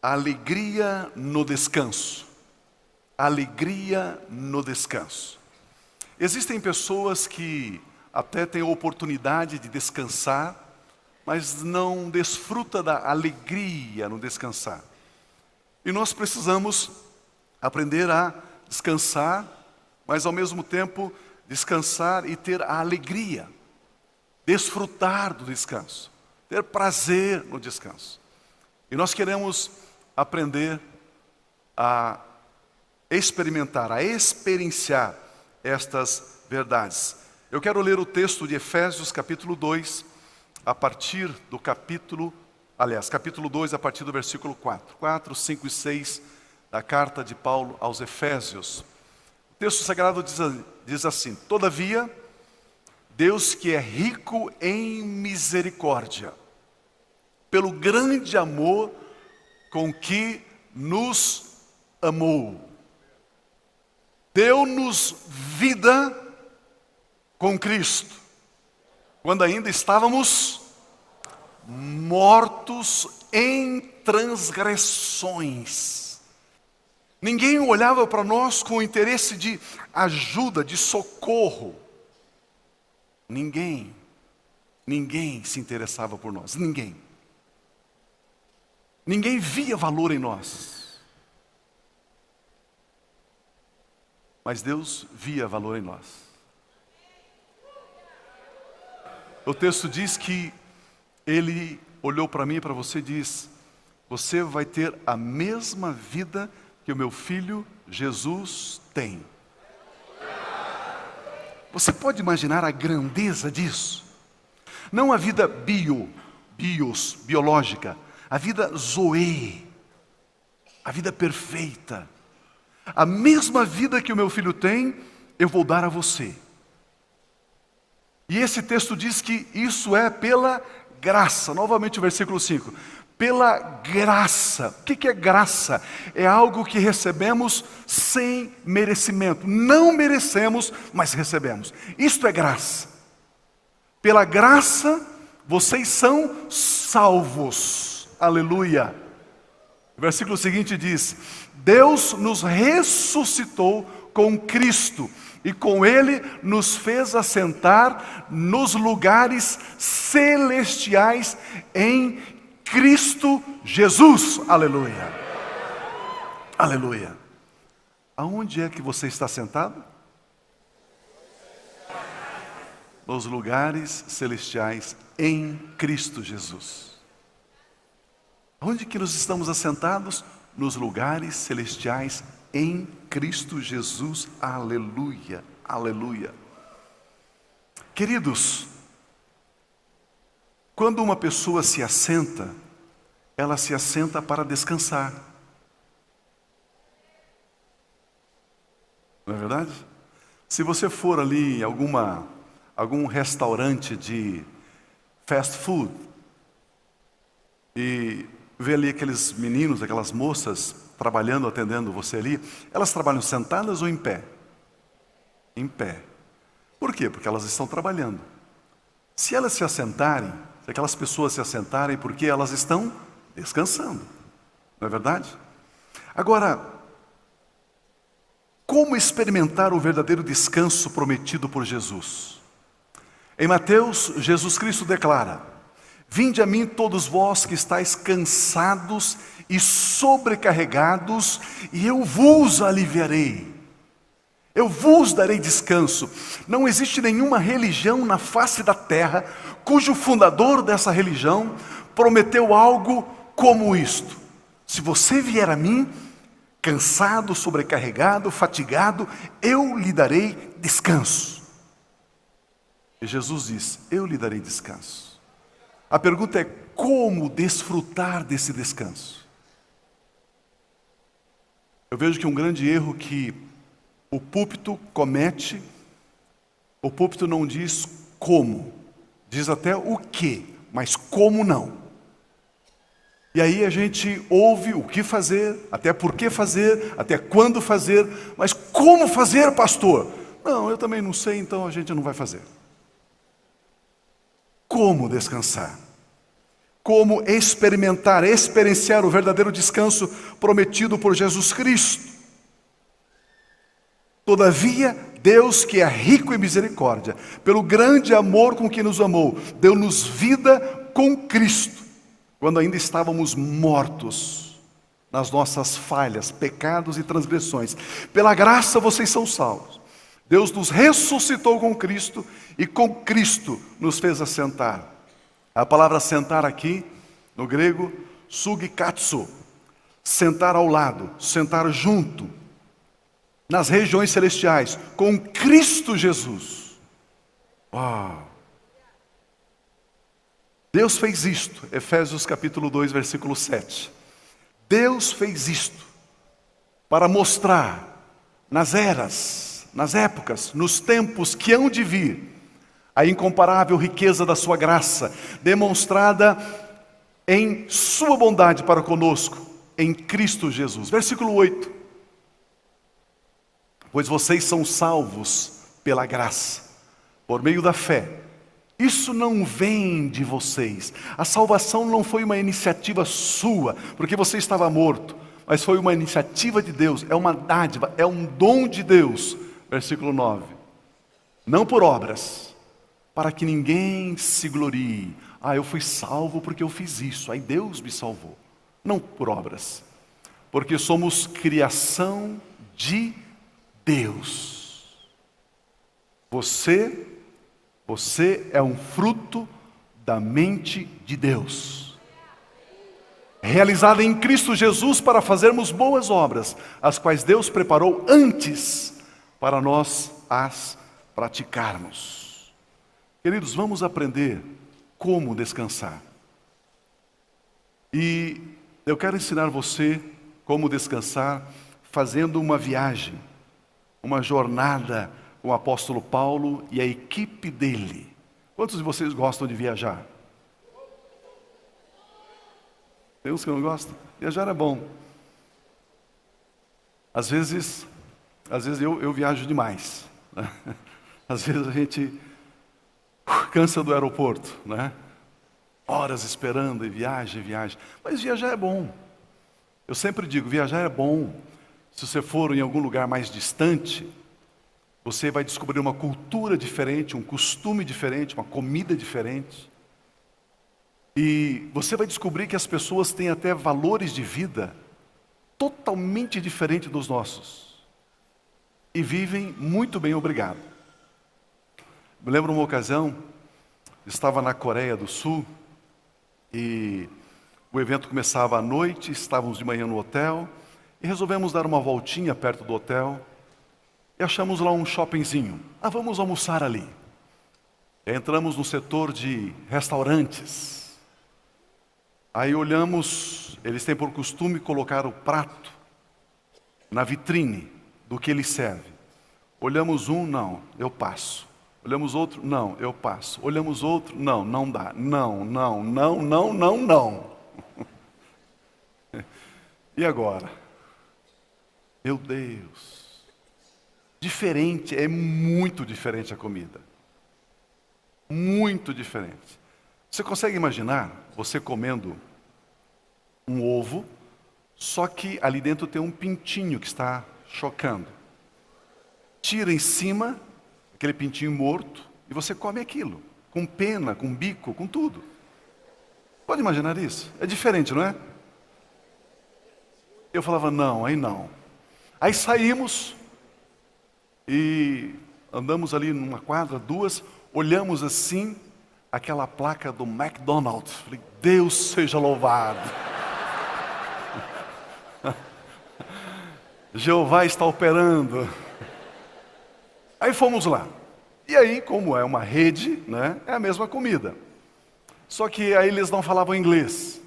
Alegria no descanso. Alegria no descanso. Existem pessoas que até têm a oportunidade de descansar, mas não desfruta da alegria no descansar. E nós precisamos aprender a descansar, mas ao mesmo tempo descansar e ter a alegria, desfrutar do descanso, ter prazer no descanso. E nós queremos aprender a experimentar, a experienciar estas verdades. Eu quero ler o texto de Efésios capítulo 2, a partir do capítulo 2, a partir do versículo 4. 4, 5 e 6 da carta de Paulo aos Efésios. O texto sagrado diz assim: Todavia, Deus que é rico em misericórdia, pelo grande amor com que nos amou, deu-nos vida com Cristo, quando ainda estávamos mortos em transgressões. Ninguém olhava para nós com interesse de ajuda, de socorro. Ninguém se interessava por nós, ninguém. Ninguém via valor em nós. Mas Deus via valor em nós. O texto diz que Ele olhou para mim e para você e diz: você vai ter a mesma vida que o meu filho Jesus tem. Você pode imaginar a grandeza disso? Não a vida biológica, a vida zoe, a vida perfeita. A mesma vida que o meu filho tem, eu vou dar a você. E esse texto diz que isso é pela graça. Novamente o versículo 5. Pela graça. O que é graça? É algo que recebemos sem merecimento. Não merecemos, mas recebemos. Isto é graça. Pela graça, vocês são salvos. Aleluia. O versículo seguinte diz: Deus nos ressuscitou com Cristo e com Ele nos fez assentar nos lugares celestiais em Cristo Jesus. Aleluia. Aleluia. Aonde é que você está sentado? Nos lugares celestiais em Cristo Jesus. Onde que nós estamos assentados? Nos lugares celestiais em Cristo Jesus. Aleluia, aleluia. Queridos, quando uma pessoa se assenta, ela se assenta para descansar. Não é verdade? Se você for ali em algum restaurante de fast food e ver ali aqueles meninos, aquelas moças trabalhando, atendendo você ali, elas trabalham sentadas ou em pé? Em pé. Por quê? Porque elas estão trabalhando. Se elas se assentarem, se aquelas pessoas se assentarem, porque elas estão descansando. Não é verdade? Agora, como experimentar o verdadeiro descanso prometido por Jesus? Em Mateus, Jesus Cristo declara: Vinde a mim todos vós que estáis cansados e sobrecarregados, e eu vos aliviarei. Eu vos darei descanso. Não existe nenhuma religião na face da terra cujo fundador dessa religião prometeu algo como isto: se você vier a mim, cansado, sobrecarregado, fatigado, eu lhe darei descanso. E Jesus diz: eu lhe darei descanso. A pergunta é: como desfrutar desse descanso? Eu vejo que um grande erro que o púlpito comete, o púlpito não diz como, diz até o que, mas como não. E aí a gente ouve o que fazer, até por que fazer, até quando fazer, mas como fazer, pastor? Não, eu também não sei, então a gente não vai fazer. Como descansar? como experienciar o verdadeiro descanso prometido por Jesus Cristo. Todavia, Deus, que é rico em misericórdia, pelo grande amor com que nos amou, deu-nos vida com Cristo, quando ainda estávamos mortos nas nossas falhas, pecados e transgressões. Pela graça vocês são salvos. Deus nos ressuscitou com Cristo e com Cristo nos fez assentar. A palavra sentar aqui, no grego, sugikatsu, sentar ao lado, sentar junto, nas regiões celestiais, com Cristo Jesus. Uau! Deus fez isto, Efésios capítulo 2, versículo 7. Deus fez isto para mostrar nas eras, nas épocas, nos tempos que hão de vir, a incomparável riqueza da sua graça, demonstrada em sua bondade para conosco, em Cristo Jesus. Versículo 8. Pois vocês são salvos pela graça, por meio da fé. Isso não vem de vocês. A salvação não foi uma iniciativa sua, porque você estava morto, mas foi uma iniciativa de Deus, é uma dádiva, é um dom de Deus. Versículo 9. Não por obras, para que ninguém se glorie. Eu fui salvo porque eu fiz isso, aí Deus me salvou. Não por obras, porque somos criação de Deus. Você é um fruto da mente de Deus, realizada em Cristo Jesus para fazermos boas obras, as quais Deus preparou antes para nós as praticarmos. Queridos, vamos aprender como descansar. E eu quero ensinar você como descansar fazendo uma viagem, uma jornada com o apóstolo Paulo e a equipe dele. Quantos de vocês gostam de viajar? Tem uns que não gostam? Viajar é bom. Às vezes eu viajo demais, né? Às vezes a gente cansa do aeroporto, né? Horas esperando e viagem. Mas viajar é bom. Eu sempre digo, viajar é bom. Se você for em algum lugar mais distante, você vai descobrir uma cultura diferente, um costume diferente, uma comida diferente. E você vai descobrir que as pessoas têm até valores de vida totalmente diferentes dos nossos. E vivem muito bem, obrigado. Me lembro uma ocasião, estava na Coreia do Sul, e o evento começava à noite, estávamos de manhã no hotel, e resolvemos dar uma voltinha perto do hotel, e achamos lá um shoppingzinho. Vamos almoçar ali. E entramos no setor de restaurantes. Aí olhamos, eles têm por costume colocar o prato na vitrine do que eles servem. Olhamos um, não, eu passo. Olhamos outro, não, eu passo. Olhamos outro, não dá. Não. E agora? Meu Deus. Diferente, é muito diferente a comida. Muito diferente. Você consegue imaginar você comendo um ovo, só que ali dentro tem um pintinho que está chocando. Tira em cima aquele pintinho morto e você come aquilo, com pena, com bico, com tudo. Pode imaginar isso? É diferente, não é? Eu falava, não. Aí saímos e andamos ali numa quadra, duas, olhamos assim, aquela placa do McDonald's. Falei, Deus seja louvado. Jeová está operando. Aí fomos lá. E aí, como é uma rede, né, é a mesma comida. Só que aí eles não falavam inglês.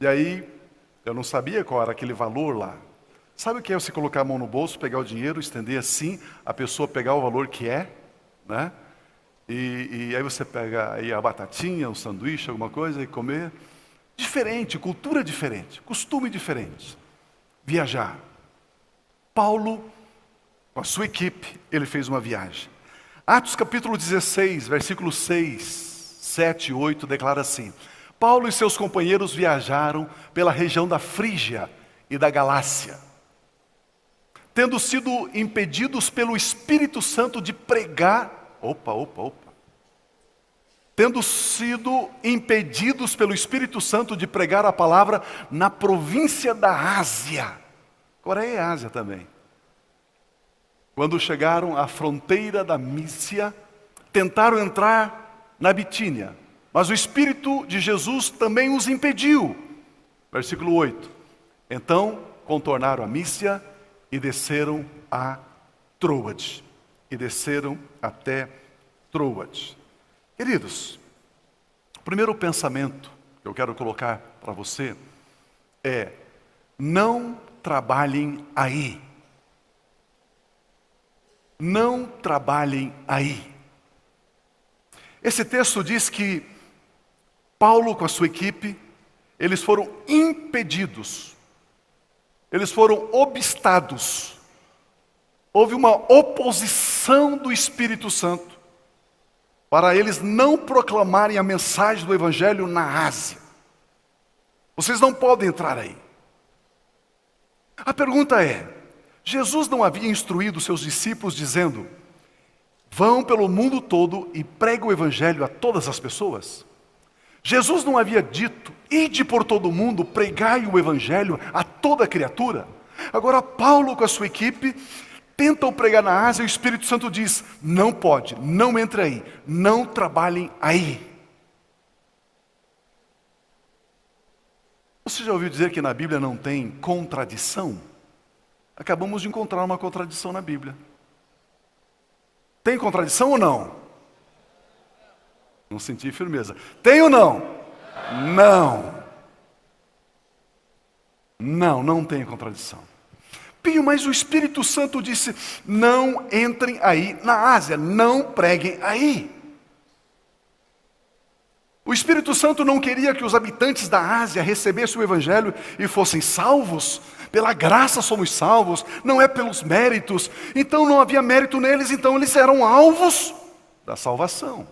E aí, eu não sabia qual era aquele valor lá. Sabe o que é você colocar a mão no bolso, pegar o dinheiro, estender assim, a pessoa pegar o valor que é, né? E aí você pega aí a batatinha, um sanduíche, alguma coisa e comer. Diferente, cultura diferente, costume diferente. Viajar. Paulo, com a sua equipe, ele fez uma viagem. Atos capítulo 16, versículos 6, 7 e 8, declara assim: Paulo e seus companheiros viajaram pela região da Frígia e da Galácia, tendo sido impedidos pelo Espírito Santo de pregar. Tendo sido impedidos pelo Espírito Santo de pregar a palavra na província da Ásia. Coreia é Ásia também. Quando chegaram à fronteira da Mísia, tentaram entrar na Bitínia, mas o Espírito de Jesus também os impediu. Versículo 8. Então contornaram a Mísia e desceram a Troade. E desceram até Troade. Queridos, o primeiro pensamento que eu quero colocar para você é: não trabalhem aí. Não trabalhem aí. Esse texto diz que Paulo com a sua equipe, eles foram impedidos, eles foram obstados. Houve uma oposição do Espírito Santo para eles não proclamarem a mensagem do Evangelho na Ásia. Vocês não podem entrar aí. A pergunta é: Jesus não havia instruído seus discípulos dizendo: vão pelo mundo todo e preguem o Evangelho a todas as pessoas? Jesus não havia dito: ide por todo mundo, pregai o Evangelho a toda criatura? Agora Paulo com a sua equipe tentam pregar na Ásia e o Espírito Santo diz: não pode, não entre aí, não trabalhem aí. Você já ouviu dizer que na Bíblia não tem contradição? Acabamos de encontrar uma contradição na Bíblia. Tem contradição ou não? Não senti firmeza. Tem ou não? Não tem contradição. Pio, mas o Espírito Santo disse: não entrem aí na Ásia, não preguem aí. O Espírito Santo não queria que os habitantes da Ásia recebessem o Evangelho e fossem salvos. Pela graça somos salvos, não é pelos méritos. Então não havia mérito neles, então eles eram alvos da salvação.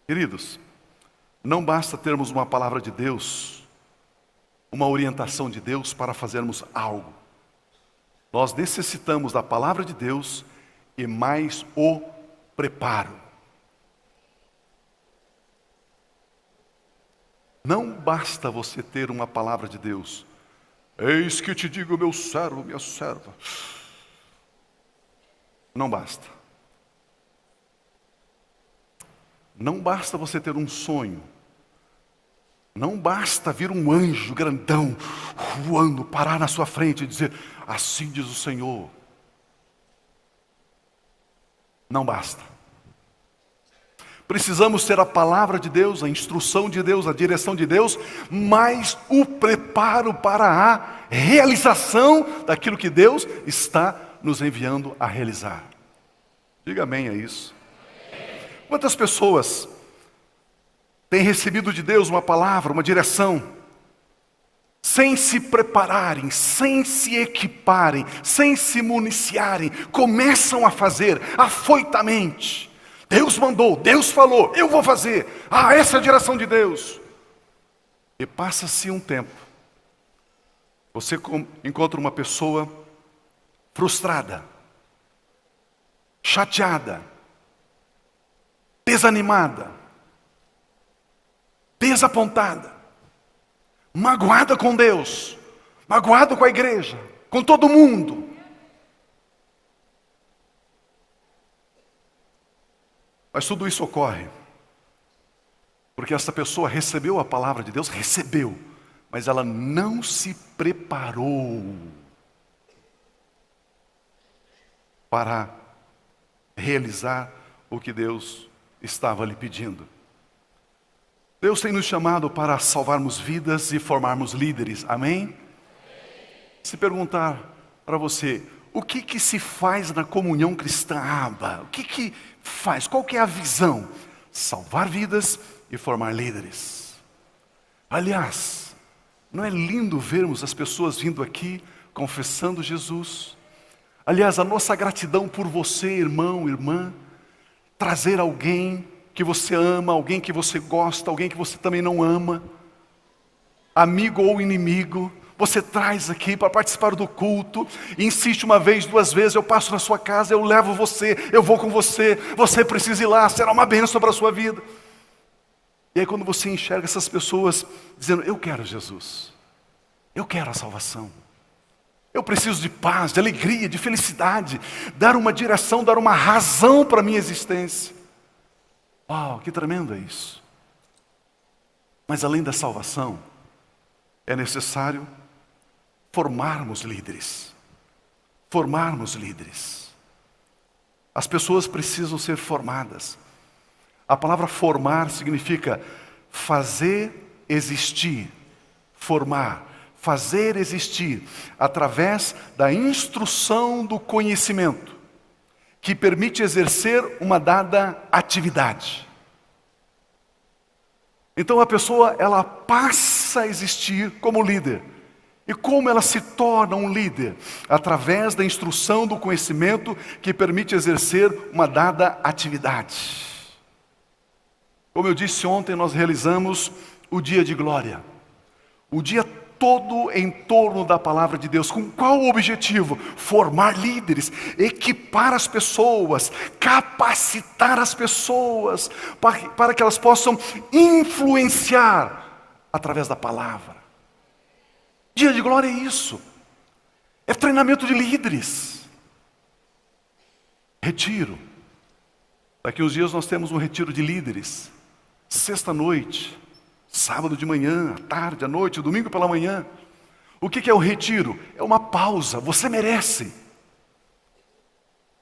Queridos, não basta termos uma palavra de Deus, uma orientação de Deus para fazermos algo. Nós necessitamos da palavra de Deus e mais o preparo. Não basta você ter uma palavra de Deus. Eis que te digo, meu servo, minha serva. Não basta. Não basta você ter um sonho. Não basta vir um anjo grandão voando, parar na sua frente e dizer: assim diz o Senhor. Não basta. Precisamos ter a palavra de Deus, a instrução de Deus, a direção de Deus, mas o preparo para a realização daquilo que Deus está nos enviando a realizar. Diga amém a isso. Quantas pessoas têm recebido de Deus uma palavra, uma direção, sem se prepararem, sem se equiparem, sem se municiarem, começam a fazer afoitamente. Deus mandou, Deus falou, eu vou fazer. Essa é a direção de Deus. E passa-se um tempo. Você encontra uma pessoa frustrada, chateada, desanimada, desapontada, magoada com Deus, magoada com a igreja, com todo mundo. Mas tudo isso ocorre porque essa pessoa recebeu a palavra de Deus, recebeu, mas ela não se preparou para realizar o que Deus estava lhe pedindo. Deus tem nos chamado para salvarmos vidas e formarmos líderes, amém? Se perguntar para você: o que se faz na comunhão cristã Aba? O que faz? Qual que é a visão? Salvar vidas e formar líderes. Aliás, não é lindo vermos as pessoas vindo aqui confessando Jesus? Aliás, a nossa gratidão por você, irmão, irmã, trazer alguém que você ama, alguém que você gosta, alguém que você também não ama, amigo ou inimigo, você traz aqui para participar do culto, e insiste uma vez, duas vezes, eu passo na sua casa, eu levo você, eu vou com você, você precisa ir lá, será uma bênção para a sua vida. E aí quando você enxerga essas pessoas dizendo, eu quero Jesus, eu quero a salvação, eu preciso de paz, de alegria, de felicidade, dar uma direção, dar uma razão para a minha existência. Uau, que tremendo é isso. Mas além da salvação, é necessário formarmos líderes. Formarmos líderes. As pessoas precisam ser formadas. A palavra formar significa fazer existir, formar, fazer existir através da instrução do conhecimento, que permite exercer uma dada atividade. Então a pessoa, ela passa a existir como líder. E como ela se torna um líder? Através da instrução do conhecimento que permite exercer uma dada atividade. Como eu disse ontem, nós realizamos o dia de glória. O dia todo em torno da palavra de Deus. Com qual objetivo? Formar líderes, equipar as pessoas, capacitar as pessoas, para que elas possam influenciar através da palavra. Dia de glória é isso. É treinamento de líderes. Retiro. Daqui uns dias nós temos um retiro de líderes. Sexta-noite. Sábado de manhã, à tarde, à noite, domingo pela manhã. O que é o retiro? É uma pausa, você merece.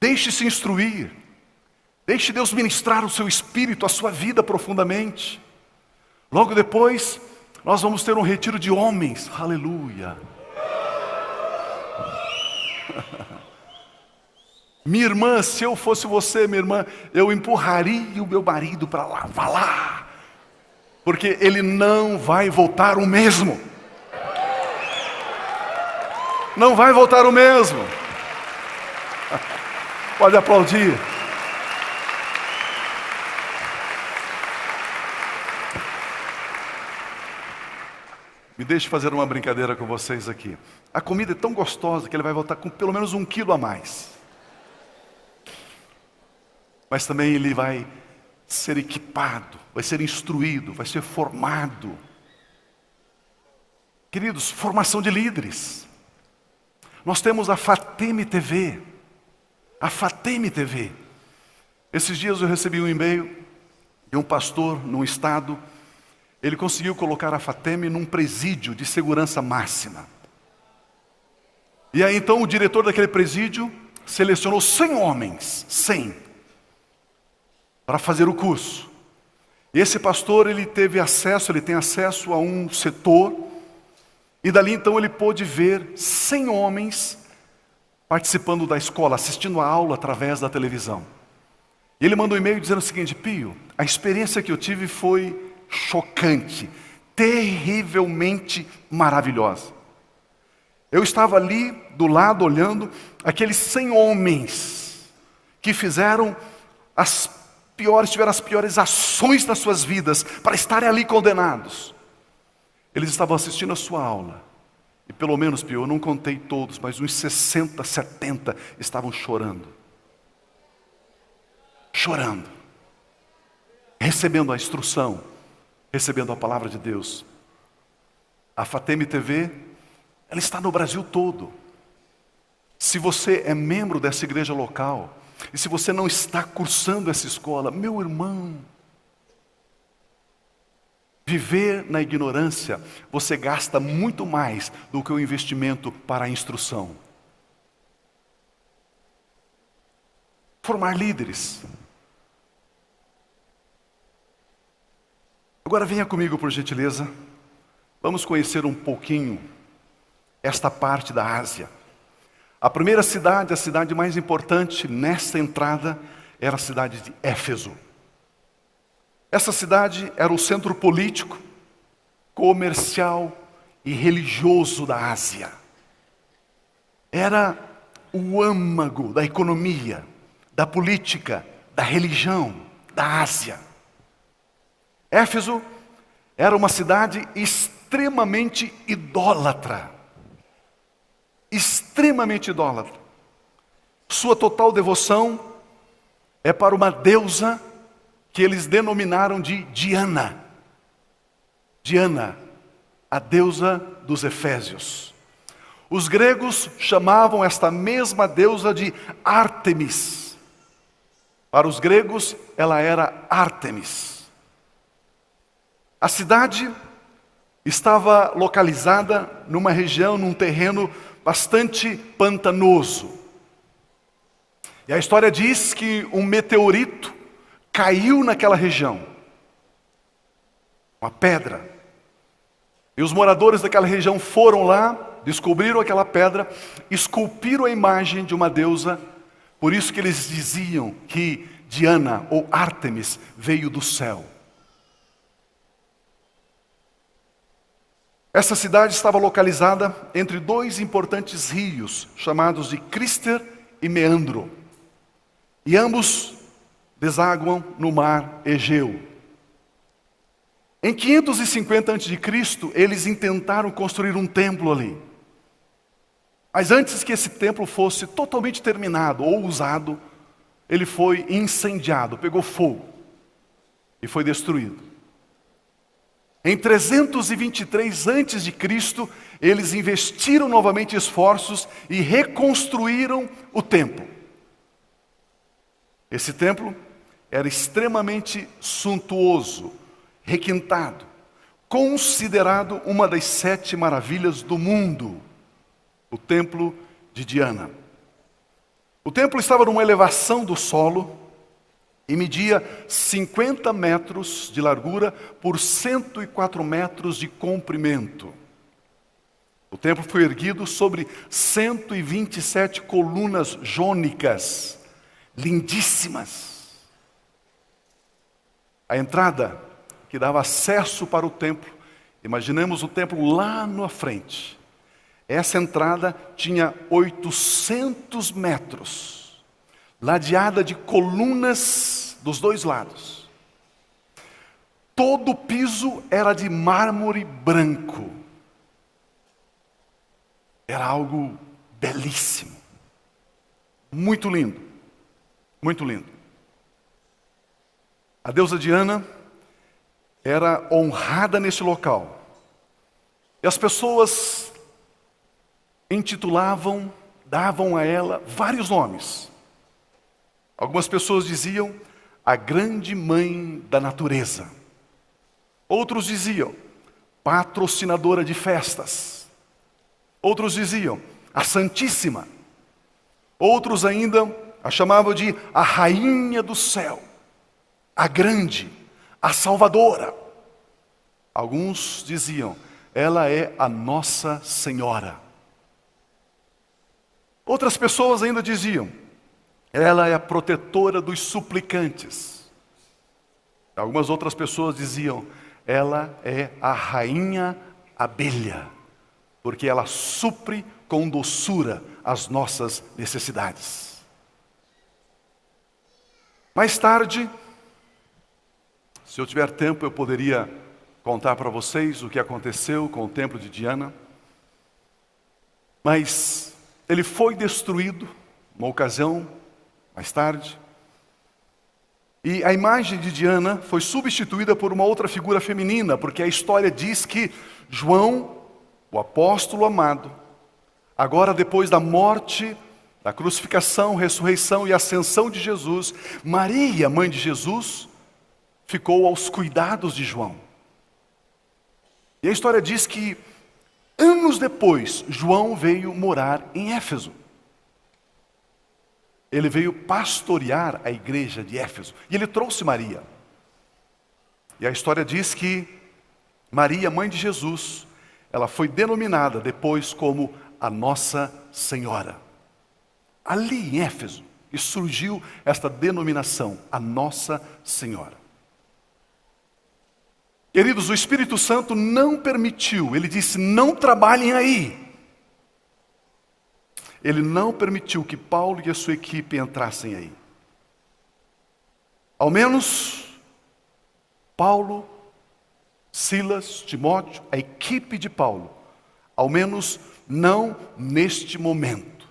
Deixe-se instruir. Deixe Deus ministrar o seu espírito, a sua vida profundamente. Logo depois, nós vamos ter um retiro de homens. Aleluia. Minha irmã, se eu fosse você, minha irmã, eu empurraria o meu marido para lá, vá lá. Porque ele não vai voltar o mesmo. Não vai voltar o mesmo. Pode aplaudir. Me deixe fazer uma brincadeira com vocês aqui. A comida é tão gostosa que ele vai voltar com pelo menos 1 quilo a mais. Mas também ele vai ser equipado, vai ser instruído, vai ser formado. Queridos, formação de líderes. Nós temos a Fateme TV. A Fateme TV. Esses dias eu recebi um e-mail de um pastor num estado. Ele conseguiu colocar a Fateme num presídio de segurança máxima. E aí então o diretor daquele presídio selecionou 100 homens, 100, para fazer o curso. E esse pastor, ele tem acesso a um setor, e dali então ele pôde ver 100 homens participando da escola, assistindo a aula através da televisão. E ele mandou um e-mail dizendo o seguinte: Pio, a experiência que eu tive foi chocante, terrivelmente maravilhosa. Eu estava ali do lado olhando aqueles 100 homens que tiveram as piores ações das suas vidas para estarem ali condenados. Eles estavam assistindo a sua aula. E pelo menos, Pio, eu não contei todos, mas uns 60, 70 estavam chorando. Chorando. Recebendo a instrução, recebendo a palavra de Deus. A Fateme TV, ela está no Brasil todo. Se você é membro dessa igreja local, e se você não está cursando essa escola, meu irmão, viver na ignorância, você gasta muito mais do que o investimento para a instrução. Formar líderes. Agora venha comigo, por gentileza. Vamos conhecer um pouquinho esta parte da Ásia. A primeira cidade, a cidade mais importante nesta entrada, era a cidade de Éfeso. Essa cidade era o centro político, comercial e religioso da Ásia. Era o âmago da economia, da política, da religião da Ásia. Éfeso era uma cidade extremamente idólatra. Extremamente idólatra. Sua total devoção é para uma deusa que eles denominaram de Diana. Diana, a deusa dos Efésios. Os gregos chamavam esta mesma deusa de Ártemis. Para os gregos, ela era Ártemis. A cidade estava localizada numa região, num terreno bastante pantanoso. E a história diz que um meteorito caiu naquela região. Uma pedra. E os moradores daquela região foram lá, descobriram aquela pedra, esculpiram a imagem de uma deusa. Por isso que eles diziam que Diana ou Ártemis veio do céu. Essa cidade estava localizada entre dois importantes rios, chamados de Crister e Meandro. E ambos desaguam no mar Egeu. Em 550 a.C., eles intentaram construir um templo ali. Mas antes que esse templo fosse totalmente terminado ou usado, ele foi incendiado, pegou fogo e foi destruído. Em 323 a.C., eles investiram novamente esforços e reconstruíram o templo. Esse templo era extremamente suntuoso, requintado, considerado uma das 7 maravilhas do mundo, o templo de Diana. O templo estava numa elevação do solo e media 50 metros de largura por 104 metros de comprimento. O templo foi erguido sobre 127 colunas jônicas, lindíssimas. A entrada que dava acesso para o templo, imaginemos o templo lá na frente. Essa entrada tinha 800 metros, ladeada de colunas dos dois lados. Todo o piso era de mármore branco. Era algo belíssimo. Muito lindo. Muito lindo. A deusa Diana era honrada nesse local. E as pessoas intitulavam, davam a ela vários nomes. Algumas pessoas diziam a grande mãe da natureza. Outros diziam patrocinadora de festas. Outros diziam a Santíssima. Outros ainda a chamavam de a Rainha do Céu, a Grande, a Salvadora. Alguns diziam, ela é a Nossa Senhora. Outras pessoas ainda diziam, ela é a protetora dos suplicantes. Algumas outras pessoas diziam, ela é a Rainha Abelha, porque ela supre com doçura as nossas necessidades. Mais tarde, se eu tiver tempo, eu poderia contar para vocês o que aconteceu com o templo de Diana. Mas ele foi destruído, uma ocasião, mais tarde. E a imagem de Diana foi substituída por uma outra figura feminina, porque a história diz que João, o apóstolo amado, agora depois da morte, da crucificação, ressurreição e ascensão de Jesus, Maria, mãe de Jesus, ficou aos cuidados de João. E a história diz que, anos depois, João veio morar em Éfeso. Ele veio pastorear a igreja de Éfeso. E ele trouxe Maria. E a história diz que Maria, mãe de Jesus, ela foi denominada depois como a Nossa Senhora. Ali em Éfeso, e surgiu esta denominação, a Nossa Senhora. Queridos, o Espírito Santo não permitiu, ele disse, não trabalhem aí. Ele não permitiu que Paulo e a sua equipe entrassem aí. Ao menos, Paulo Silas, Timóteo, a equipe de Paulo, ao menos não neste momento.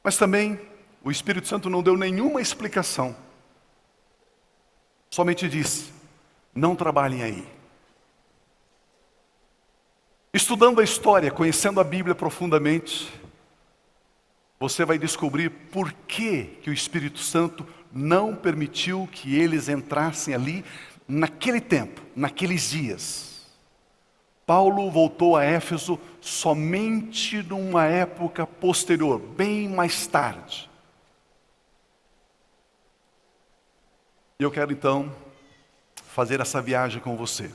Mas também o Espírito Santo não deu nenhuma explicação. Somente disse: não trabalhem aí. Estudando a história, conhecendo a Bíblia profundamente, você vai descobrir por que o Espírito Santo não permitiu que eles entrassem ali naquele tempo, naqueles dias. Paulo voltou a Éfeso somente numa época posterior, bem mais tarde. E eu quero então fazer essa viagem com você.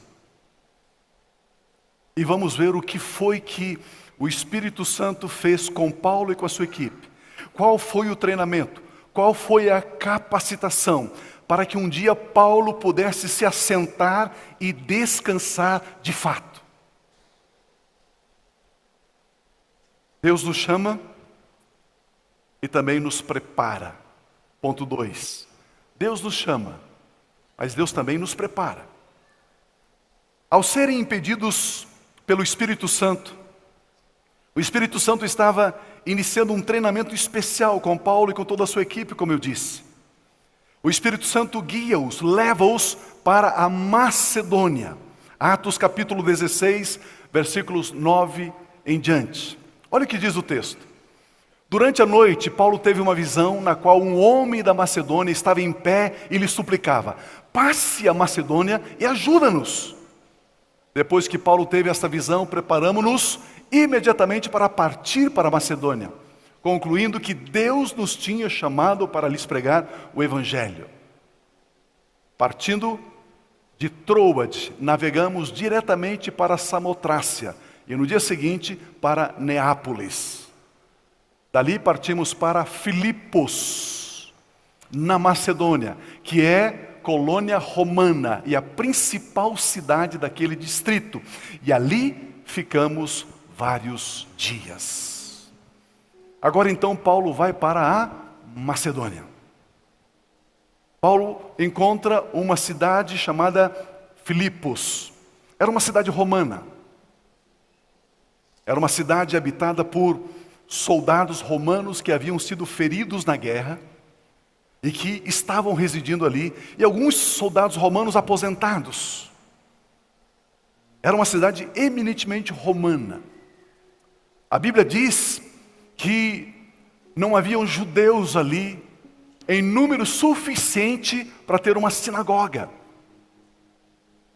E vamos ver o que foi que o Espírito Santo fez com Paulo e com a sua equipe. Qual foi o treinamento? Qual foi a capacitação para que um dia Paulo pudesse se assentar e descansar de fato? Deus nos chama e também nos prepara. Ponto 2. Deus nos chama, mas Deus também nos prepara. Ao serem impedidos pelo Espírito Santo, o Espírito Santo estava iniciando um treinamento especial com Paulo e com toda a sua equipe, como eu disse. O Espírito Santo guia-os, leva-os para a Macedônia. Atos capítulo 16, versículos 9 em diante. Olha o que diz o texto. Durante a noite, Paulo teve uma visão na qual um homem da Macedônia estava em pé e lhe suplicava: passe a Macedônia e ajuda-nos. Depois que Paulo teve essa visão, preparamos-nos imediatamente para partir para a Macedônia, concluindo que Deus nos tinha chamado para lhes pregar o Evangelho. Partindo de Troade, navegamos diretamente para Samotrácia e no dia seguinte para Neápolis. Dali partimos para Filipos, na Macedônia, que é colônia romana e a principal cidade daquele distrito. E ali ficamos vários dias. Agora então Paulo vai para a Macedônia. Paulo encontra uma cidade chamada Filipos. Era uma cidade romana. Era uma cidade habitada por soldados romanos que haviam sido feridos na guerra e que estavam residindo ali, e alguns soldados romanos aposentados. Era uma cidade eminentemente romana. A Bíblia diz que não haviam judeus ali em número suficiente para ter uma sinagoga.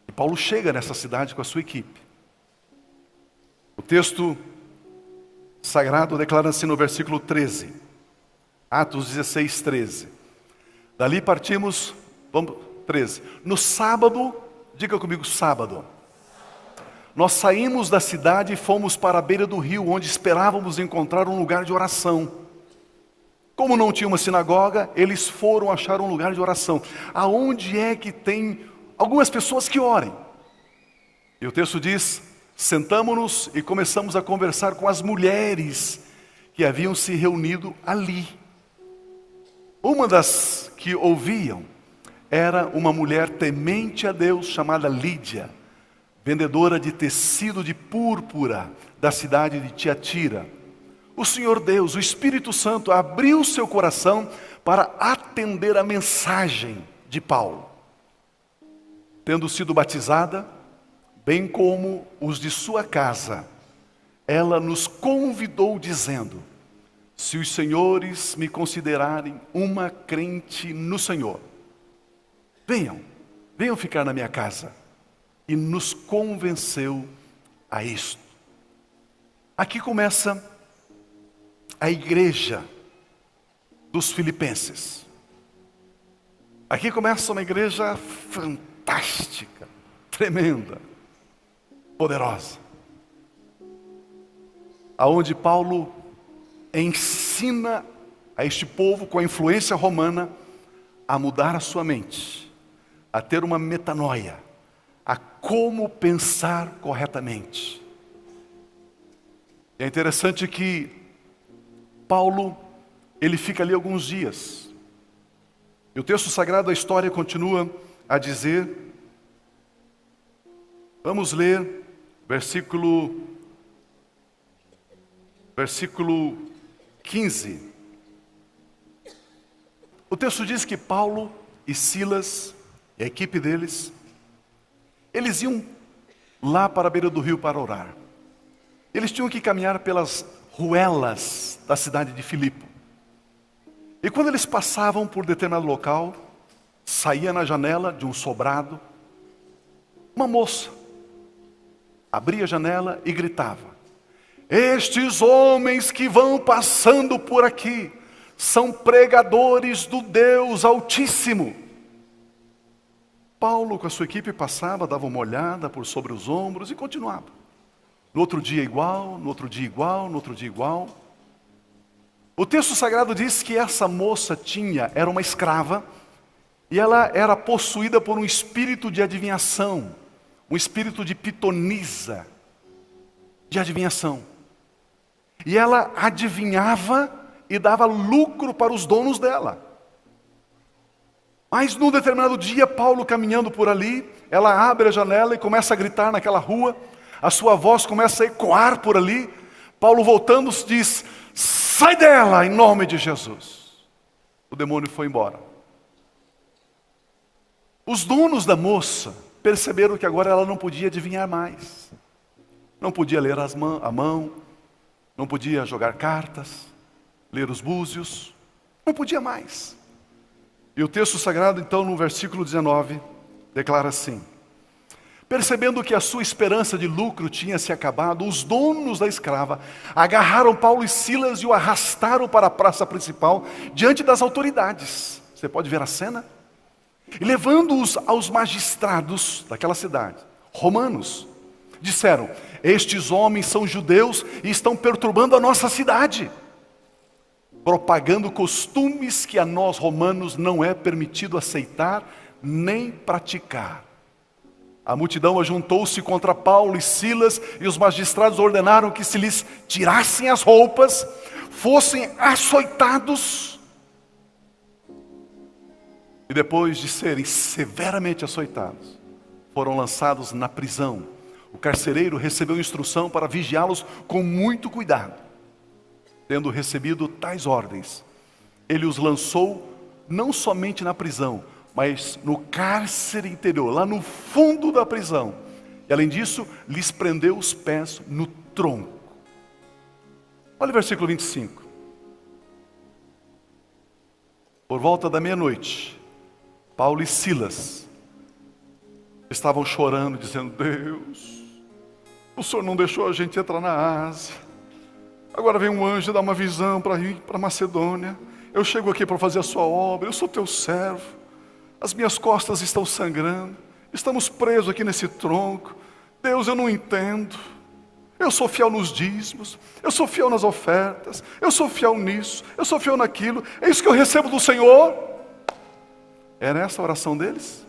E Paulo chega nessa cidade com a sua equipe. O texto sagrado declara assim no versículo 13, Atos 16, 13. Dali partimos, vamos, 13. No sábado, diga comigo, sábado. Nós saímos da cidade e fomos para a beira do rio, onde esperávamos encontrar um lugar de oração. Como não tinha uma sinagoga, eles foram achar um lugar de oração. Aonde é que tem algumas pessoas que orem? E o texto diz: sentamo-nos e começamos a conversar com as mulheres que haviam se reunido ali. Uma das que ouviam era uma mulher temente a Deus chamada Lídia, vendedora de tecido de púrpura da cidade de Tiatira. O Senhor Deus, o Espírito Santo, abriu seu coração para atender a mensagem de Paulo. Tendo sido batizada, bem como os de sua casa, ela nos convidou dizendo: se os senhores me considerarem uma crente no Senhor, venham ficar na minha casa. E nos convenceu a isto. Aqui começa a igreja dos filipenses. Aqui começa uma igreja fantástica, tremenda, poderosa, aonde Paulo ensina a este povo, com a influência romana, a mudar a sua mente, a ter uma metanoia, a como pensar corretamente. É interessante que Paulo, ele fica ali alguns dias. E o texto sagrado da história continua a dizer Vamos ler versículo 15. O texto diz que Paulo e Silas, e a equipe deles, eles iam lá para a beira do rio para orar. Eles tinham que caminhar pelas ruelas da cidade de Filipe. E quando eles passavam por determinado local, saía na janela de um sobrado uma moça, abria a janela e gritava: estes homens que vão passando por aqui são pregadores do Deus Altíssimo. Paulo com a sua equipe passava, dava uma olhada por sobre os ombros e continuava. No outro dia igual, no outro dia igual, no outro dia igual. O texto sagrado diz que essa moça era uma escrava, e ela era possuída por um espírito de adivinhação, um espírito de pitonisa, de adivinhação. E ela adivinhava e dava lucro para os donos dela. Mas num determinado dia, Paulo caminhando por ali, ela abre a janela e começa a gritar naquela rua, a sua voz começa a ecoar por ali. Paulo voltando diz: sai dela em nome de Jesus. O demônio foi embora. Os donos da moça perceberam que agora ela não podia adivinhar mais. Não podia ler a mão, não podia jogar cartas, ler os búzios, não podia mais. E o texto sagrado, então, no versículo 19, declara assim: percebendo que a sua esperança de lucro tinha se acabado, os donos da escrava agarraram Paulo e Silas e o arrastaram para a praça principal, diante das autoridades. Você pode ver a cena? E levando-os aos magistrados daquela cidade, romanos, disseram: estes homens são judeus e estão perturbando a nossa cidade, propagando costumes que a nós romanos não é permitido aceitar nem praticar. A multidão ajuntou-se contra Paulo e Silas, e os magistrados ordenaram que se lhes tirassem as roupas, fossem açoitados, e depois de serem severamente açoitados, foram lançados na prisão. O carcereiro recebeu instrução para vigiá-los com muito cuidado. Tendo recebido tais ordens, ele os lançou não somente na prisão, mas no cárcere interior, lá no fundo da prisão. E além disso, lhes prendeu os pés no tronco. Olha o versículo 25. Por volta da meia-noite, Paulo e Silas estavam chorando, dizendo: Deus, o Senhor não deixou a gente entrar na Ásia. Agora vem um anjo dar uma visão para ir para Macedônia. Eu chego aqui para fazer a sua obra, eu sou teu servo. As minhas costas estão sangrando, estamos presos aqui nesse tronco. Deus, eu não entendo. Eu sou fiel nos dízimos, eu sou fiel nas ofertas, eu sou fiel nisso, eu sou fiel naquilo. É isso que eu recebo do Senhor. Era essa a oração deles?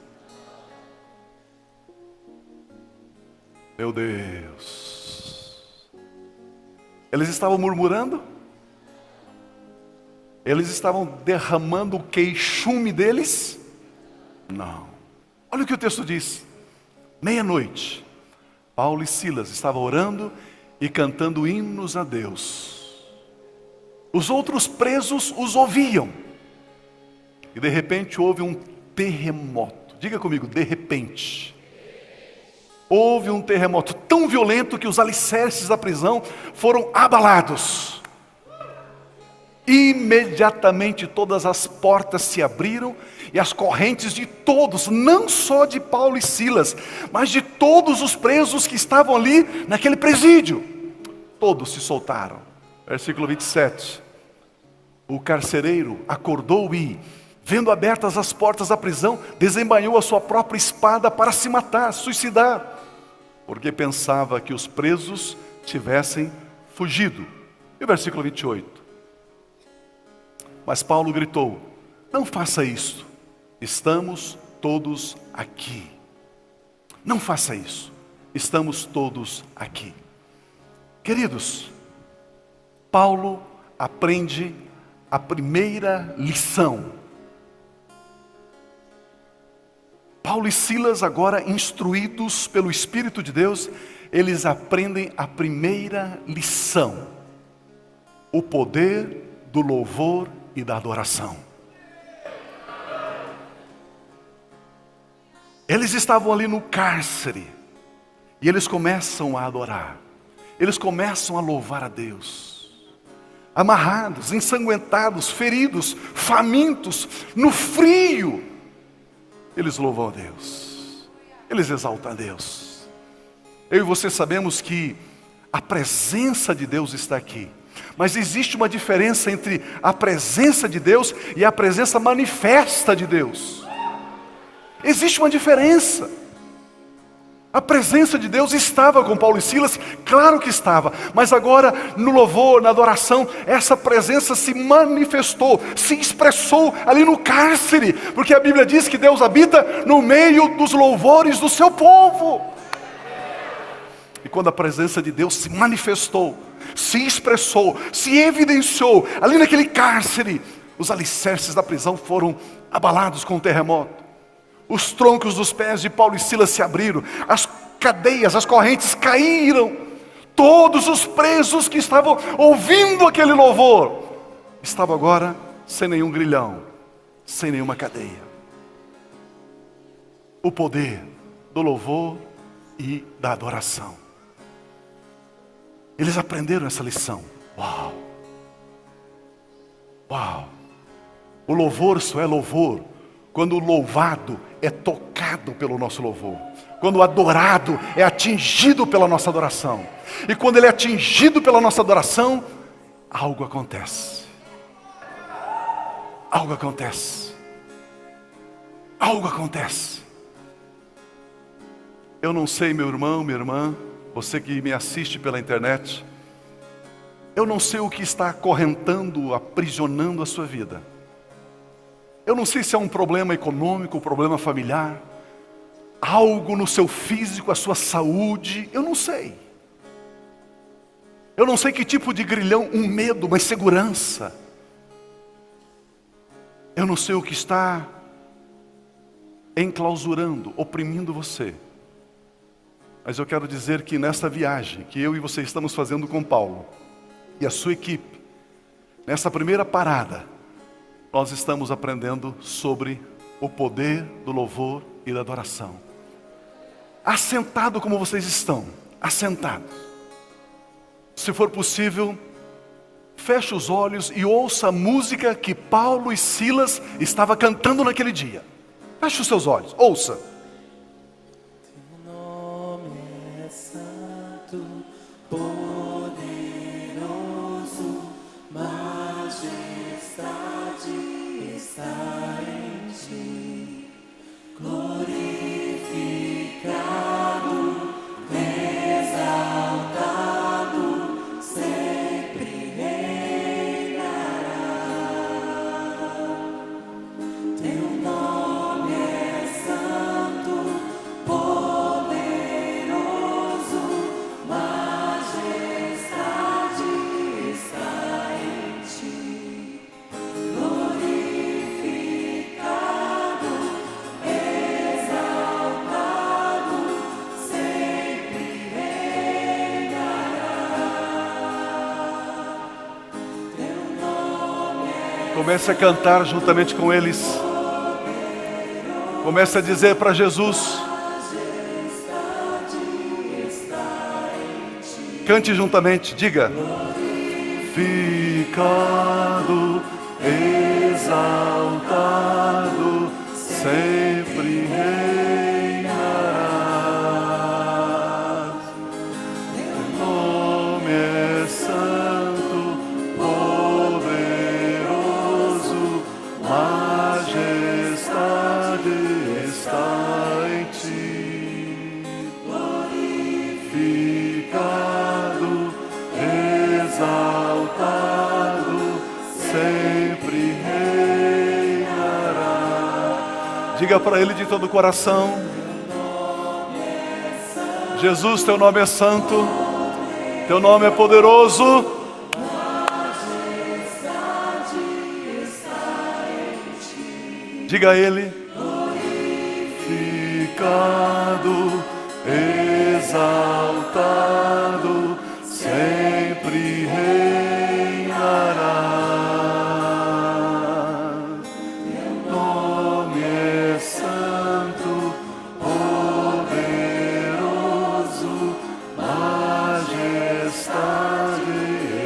Meu Deus. Eles estavam murmurando? Eles estavam derramando o queixume deles? Não. Olha o que o texto diz. Meia-noite, Paulo e Silas estavam orando e cantando hinos a Deus. Os outros presos os ouviam. E de repente houve um terremoto. Diga comigo, de repente. Houve um terremoto tão violento que os alicerces da prisão foram abalados. Imediatamente todas as portas se abriram e as correntes de todos, não só de Paulo e Silas, mas de todos os presos que estavam ali naquele presídio, todos se soltaram. Versículo 27. O carcereiro acordou e, vendo abertas as portas da prisão, desembainhou a sua própria espada para se matar, suicidar, porque pensava que os presos tivessem fugido. E o versículo 28. Mas Paulo gritou: não faça isso, estamos todos aqui. Não faça isso, estamos todos aqui. Queridos, Paulo aprende a primeira lição. Paulo e Silas, agora instruídos pelo Espírito de Deus, eles aprendem a primeira lição: o poder do louvor e da adoração. Eles estavam ali no cárcere, e eles começam a adorar, eles começam a louvar a Deus. Amarrados, ensanguentados, feridos, famintos, no frio, eles louvam a Deus, eles exaltam a Deus. Eu e você sabemos que a presença de Deus está aqui, mas existe uma diferença entre a presença de Deus e a presença manifesta de Deus. Existe uma diferença. A presença de Deus estava com Paulo e Silas, claro que estava, mas agora no louvor, na adoração, essa presença se manifestou, se expressou ali no cárcere, porque a Bíblia diz que Deus habita no meio dos louvores do seu povo. E quando a presença de Deus se manifestou, se expressou, se evidenciou, ali naquele cárcere, os alicerces da prisão foram abalados com o terremoto. Os troncos dos pés de Paulo e Silas se abriram, as cadeias, as correntes caíram. Todos os presos que estavam ouvindo aquele louvor estavam agora sem nenhum grilhão, sem nenhuma cadeia. O poder do louvor e da adoração. Eles aprenderam essa lição. Uau! Uau! O louvor só é louvor quando o louvado é tocado pelo nosso louvor. Quando o adorado é atingido pela nossa adoração. E quando ele é atingido pela nossa adoração, algo acontece. Algo acontece. Algo acontece. Eu não sei, meu irmão, minha irmã, você que me assiste pela internet, eu não sei o que está acorrentando, aprisionando a sua vida. Eu não sei se é um problema econômico, um problema familiar, algo no seu físico, a sua saúde, eu não sei. Eu não sei que tipo de grilhão, um medo, uma insegurança. Eu não sei o que está enclausurando, oprimindo você. Mas eu quero dizer que nessa viagem que eu e você estamos fazendo com Paulo e a sua equipe, nessa primeira parada, nós estamos aprendendo sobre o poder do louvor e da adoração. Assentado como vocês estão, assentados. Se for possível, feche os olhos e ouça a música que Paulo e Silas estavam cantando naquele dia. Feche os seus olhos, ouça. Teu nome é santo, poderoso, majestade está em ti, glorificado, exaltado, sempre reinará. Teu nome é santo, poderoso, majestade está em ti, glorificado, exaltado, sempre reinará. Teu nome é Comece a cantar juntamente com eles. Comece a dizer para Jesus. Cante juntamente, diga. Glorificado, exaltado, sempre reinarás. Teu nome é santo, poderoso, majestade está em ti. Glorificado, exaltado, sempre reinará. Diga para ele de todo o coração. Jesus, teu nome é santo, teu nome é poderoso. Diga a ele. Glorificado, exaltado, sempre reinará. Teu nome é santo, poderoso, majestade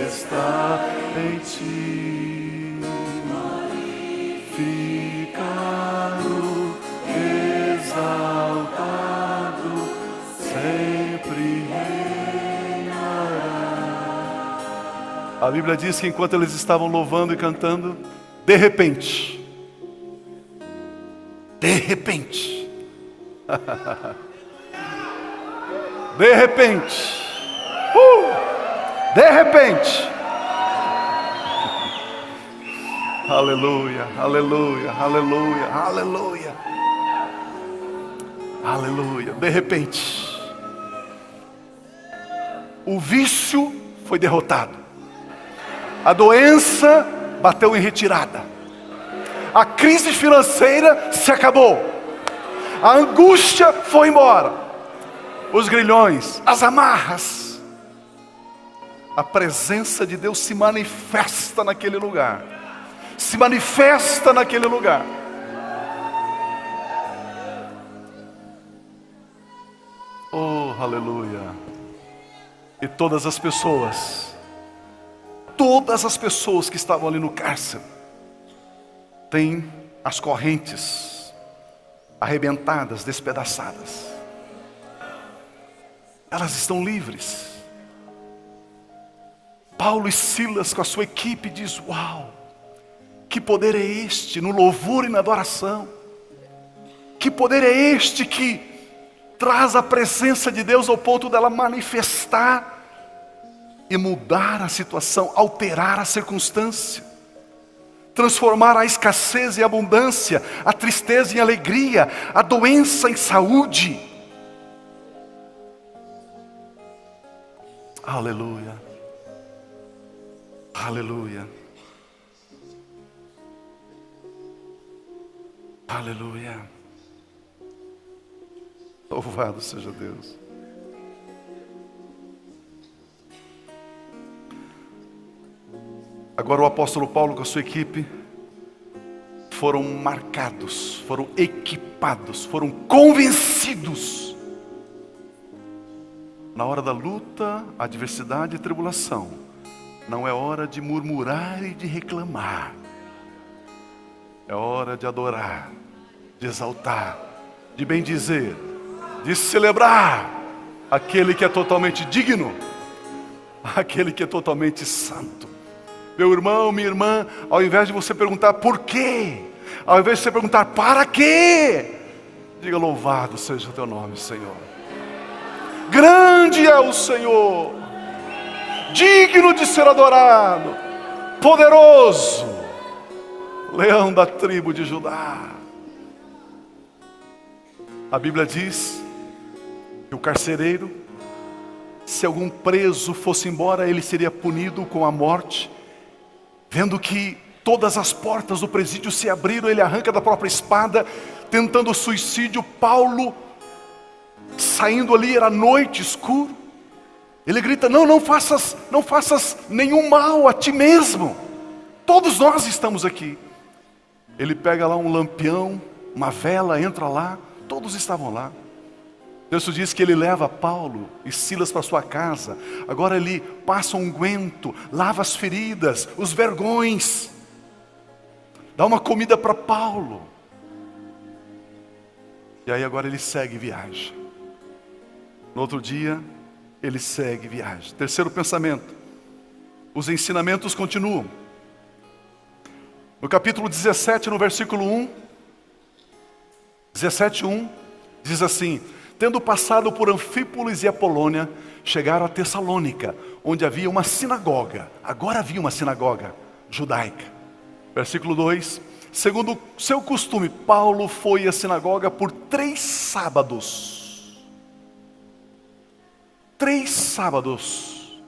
está em ti. Glorificado, exaltado, sempre reinará. A Bíblia diz que enquanto eles estavam louvando e cantando, de repente, de repente, aleluia, aleluia, aleluia, aleluia, aleluia, de repente, o vício foi derrotado, a doença bateu em retirada, a crise financeira se acabou, a angústia foi embora, os grilhões, as amarras, a presença de Deus se manifesta naquele lugar. Se manifesta naquele lugar. Oh, aleluia. E todas as pessoas que estavam ali no cárcere, têm as correntes arrebentadas, despedaçadas. Elas estão livres. Paulo e Silas com a sua equipe diz: uau, que poder é este no louvor e na adoração? Que poder é este que traz a presença de Deus ao ponto dela manifestar e mudar a situação, alterar a circunstância, transformar a escassez em abundância, a tristeza em alegria, a doença em saúde. Aleluia, aleluia, aleluia. Louvado seja Deus. Agora o apóstolo Paulo com a sua equipe foram marcados, foram equipados, foram convencidos. Na hora da luta, adversidade e tribulação, não é hora de murmurar e de reclamar. É hora de adorar, de exaltar, de bendizer, de celebrar aquele que é totalmente digno, aquele que é totalmente santo. Meu irmão, minha irmã, ao invés de você perguntar por quê, ao invés de você perguntar para quê, diga: louvado seja o teu nome, Senhor. Grande é o Senhor, digno de ser adorado, poderoso, leão da tribo de Judá. A Bíblia diz que o carcereiro, se algum preso fosse embora, ele seria punido com a morte. Vendo que todas as portas do presídio se abriram, ele arranca da própria espada, tentando suicídio. Paulo, saindo ali, era noite, escuro, ele grita: não faças nenhum mal a ti mesmo, todos nós estamos aqui. Ele pega lá um lampião, uma vela, entra lá, todos estavam lá. Deus diz que ele leva Paulo e Silas para sua casa. Agora ele passa um unguento, lava as feridas, os vergões, dá uma comida para Paulo. E aí agora ele segue viagem. No outro dia, ele segue viagem. Terceiro pensamento, os ensinamentos continuam. No capítulo 17, no versículo 1, 17:1, diz assim: tendo passado por Anfípolis e Apolônia, chegaram a Tessalônica, onde havia uma sinagoga. Agora havia uma sinagoga judaica. Versículo 2: segundo seu costume, Paulo foi à sinagoga por 3 sábados. 3 sábados.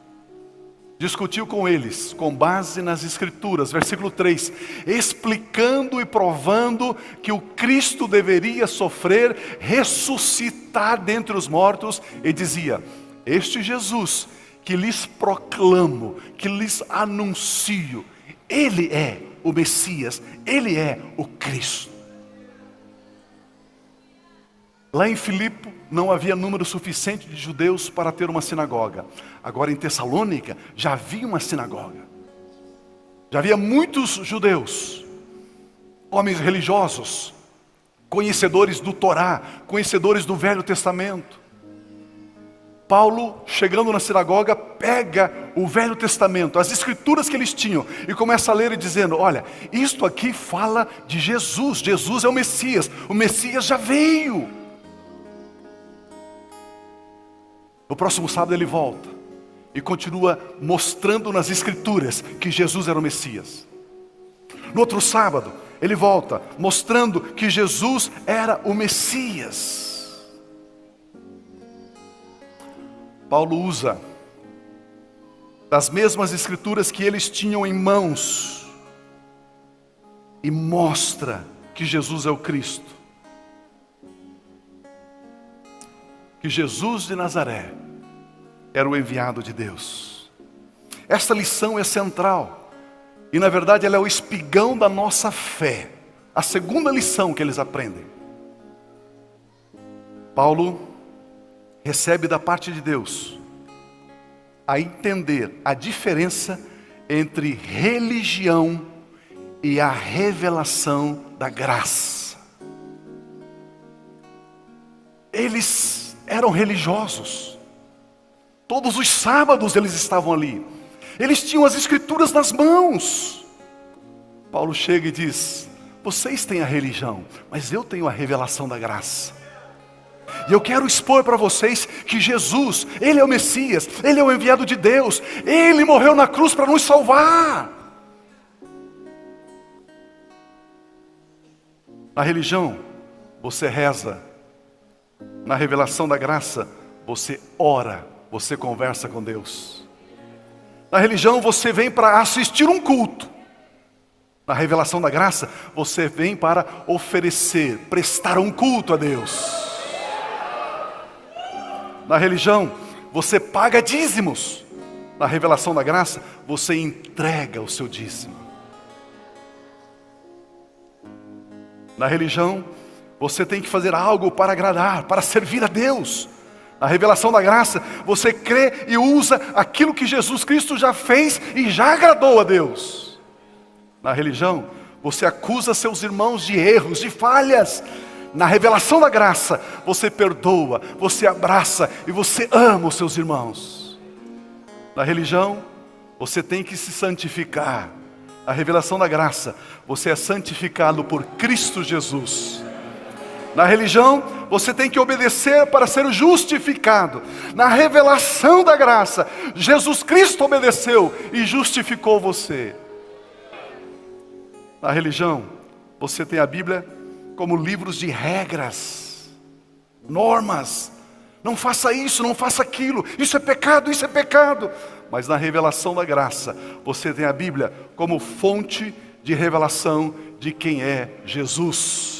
discutiu com eles, com base nas Escrituras, versículo 3, explicando e provando que o Cristo deveria sofrer, ressuscitar dentre os mortos, e dizia: este Jesus que lhes proclamo, que lhes anuncio, Ele é o Messias, Ele é o Cristo. Lá em Filipe não havia número suficiente de judeus para ter uma sinagoga. Agora em Tessalônica já havia uma sinagoga. Já havia muitos judeus, homens religiosos, conhecedores do Torá, conhecedores do Velho Testamento. Paulo, chegando na sinagoga, pega o Velho Testamento, as escrituras que eles tinham, e começa a ler e dizendo: olha, isto aqui fala de Jesus, Jesus é o Messias já veio. No próximo sábado ele volta e continua mostrando nas Escrituras que Jesus era o Messias. No outro sábado ele volta mostrando que Jesus era o Messias. Paulo usa das mesmas Escrituras que eles tinham em mãos e mostra que Jesus é o Cristo. Que Jesus de Nazaré era o enviado de Deus. Esta lição é central e na verdade ela é o espigão da nossa fé. A segunda lição que eles aprendem. Paulo recebe da parte de Deus a entender a diferença entre religião e a revelação da graça. Eles eram religiosos. Todos os sábados eles estavam ali. Eles tinham as Escrituras nas mãos. Paulo chega e diz: vocês têm a religião, mas eu tenho a revelação da graça. E eu quero expor para vocês que Jesus, Ele é o Messias, Ele é o enviado de Deus, Ele morreu na cruz para nos salvar. Na religião, você reza. Na revelação da graça, você ora, você conversa com Deus. Na religião, você vem para assistir um culto. Na revelação da graça, você vem para oferecer, prestar um culto a Deus. Na religião, você paga dízimos. Na revelação da graça, você entrega o seu dízimo. Na religião, você tem que fazer algo para agradar, para servir a Deus. Na revelação da graça, você crê e usa aquilo que Jesus Cristo já fez e já agradou a Deus. Na religião, você acusa seus irmãos de erros, de falhas. Na revelação da graça, você perdoa, você abraça e você ama os seus irmãos. Na religião, você tem que se santificar. Na revelação da graça, você é santificado por Cristo Jesus. Na religião, você tem que obedecer para ser justificado. Na revelação da graça, Jesus Cristo obedeceu e justificou você. Na religião, você tem a Bíblia como livros de regras, normas. Não faça isso, não faça aquilo. Isso é pecado, isso é pecado. Mas na revelação da graça, você tem a Bíblia como fonte de revelação de quem é Jesus.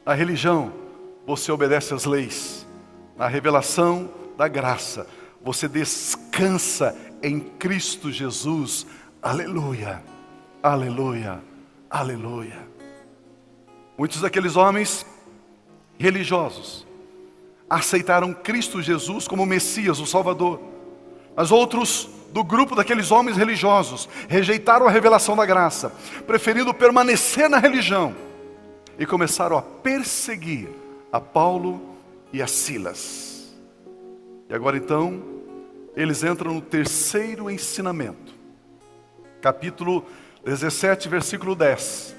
Na religião, você obedece às leis. Na revelação da graça, você descansa em Cristo Jesus. Aleluia, aleluia, aleluia. Muitos daqueles homens religiosos aceitaram Cristo Jesus como Messias, o Salvador. Mas outros do grupo daqueles homens religiosos rejeitaram a revelação da graça, preferindo permanecer na religião, e começaram a perseguir a Paulo e a Silas. E agora então, eles entram no terceiro ensinamento. Capítulo 17, versículo 10.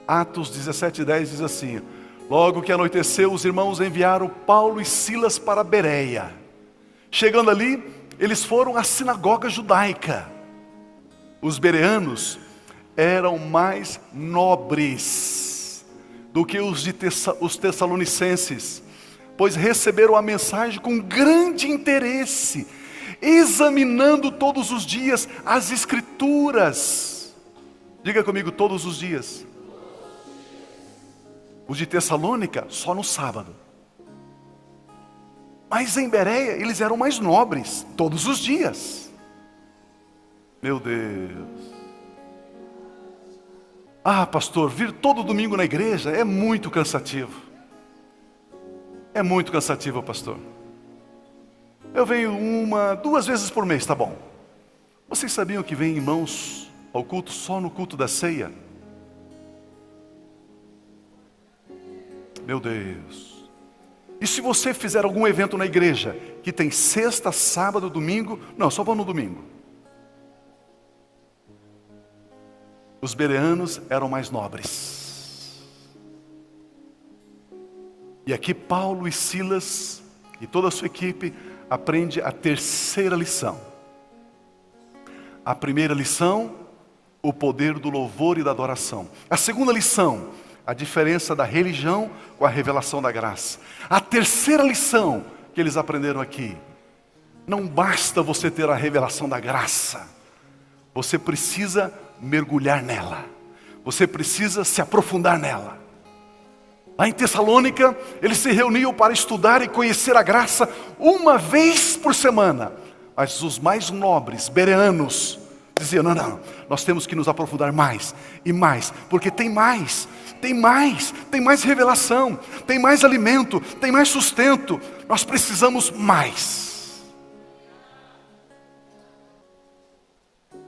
Atos 17, 10 diz assim: logo que anoiteceu, os irmãos enviaram Paulo e Silas para Bereia. Chegando ali, eles foram à sinagoga judaica. Os bereanos eram mais nobres do que os tessalonicenses, pois receberam a mensagem com grande interesse examinando todos os dias as Escrituras. Diga comigo, todos os dias. Os de Tessalônica, só no sábado. Mas em Bereia, eles eram mais nobres, todos os dias. Meu Deus. Ah, pastor, vir todo domingo na igreja é muito cansativo. É muito cansativo, pastor. Eu venho 1, 2 vezes por mês, tá bom. Vocês sabiam que vem irmãos ao culto só no culto da ceia? Meu Deus. E se você fizer algum evento na igreja que tem sexta, sábado, domingo, não, só vão no domingo. Os bereanos eram mais nobres. E aqui Paulo e Silas e toda a sua equipe aprende a terceira lição. A primeira lição, o poder do louvor e da adoração. A segunda lição, a diferença da religião com a revelação da graça. A terceira lição que eles aprenderam aqui: não basta você ter a revelação da graça, você precisa mergulhar nela, você precisa se aprofundar nela. Lá em Tessalônica, eles se reuniam para estudar e conhecer a graça 1 vez por semana. Mas os mais nobres, bereanos, diziam, não, nós temos que nos aprofundar mais e mais, porque tem mais revelação, tem mais alimento, tem mais sustento, nós precisamos mais.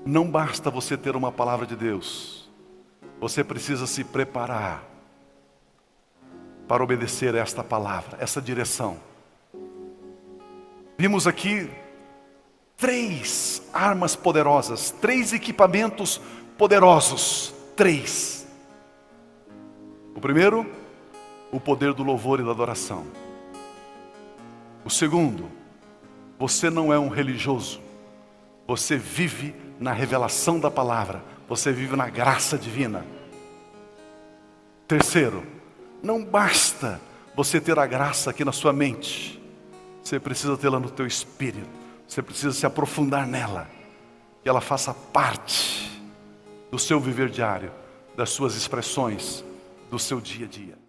Não basta você ter uma palavra de Deus, você precisa se preparar para obedecer a esta palavra, essa direção. Vimos aqui 3 armas poderosas, 3 equipamentos poderosos, 3. O primeiro, o poder do louvor e da adoração. O segundo, você não é um religioso, você vive na revelação da palavra, você vive na graça divina. Terceiro, não basta você ter a graça aqui na sua mente, você precisa tê-la no teu espírito, você precisa se aprofundar nela, que ela faça parte do seu viver diário, das suas expressões, do seu dia a dia.